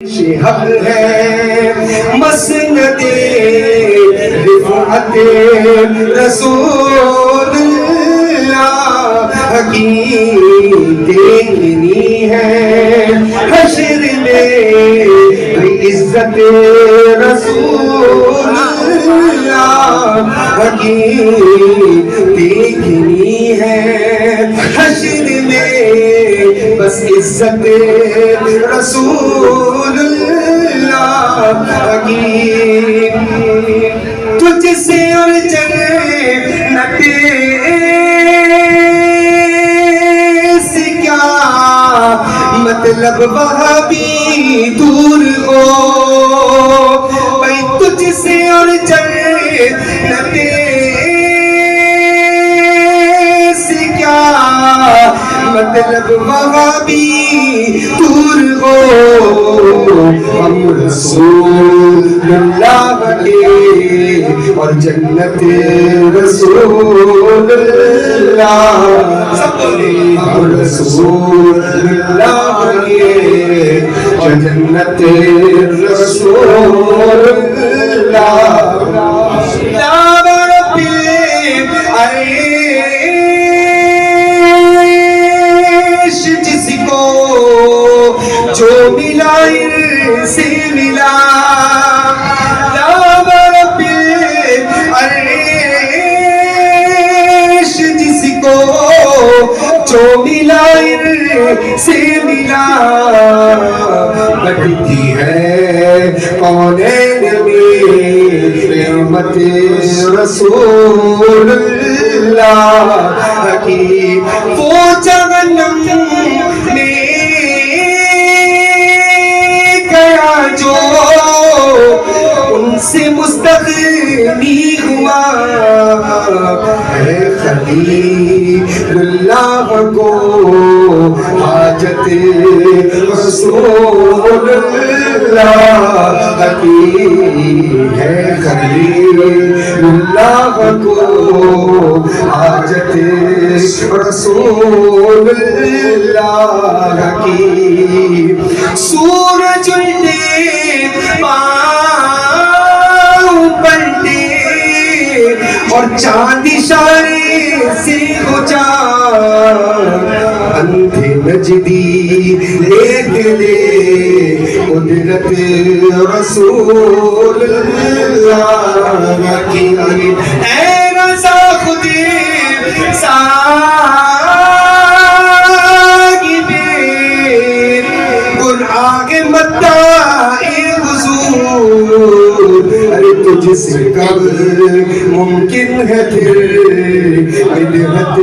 حق ہے مسند رفعت رسول اللہ کی دیکھنی ہے حشر میں عزت رسول اللہ کی دیکھنی ہے حشر میں بس عزت رسول اللہ کی تجھ سے اور جنت سے کیا مطلب وہاں بھی دور ہو بھائی تجھ سے اور جنت سے کیا مطلب وہاں بھی دور ہو ہم رسول اللہ کے اور جنت رسول اللہ سب ہم رسول اللہ کے اور جنت رسول اللہ جو ملا سے ملا نام رب العرش جس کو جو ملا سے ملا بڑھتی ہے کونین میں نعمت رسول اللہ کی وہ جہنم میں جو ان سے مستغنی ہوا ہے خلیل اللہ کو حاجت رسول اللہ کی ہے خلیل اللہ کو حاجت رسول اللہ کی سورج اور چاند اشارے سے ہو جا اندھے نجدی دیکھ لے قدرت رسول اللہ کی اے رضا خود صاحب گناہ مدعی حضور ارے تجھ سے کب ممکن ہے پھر بدعت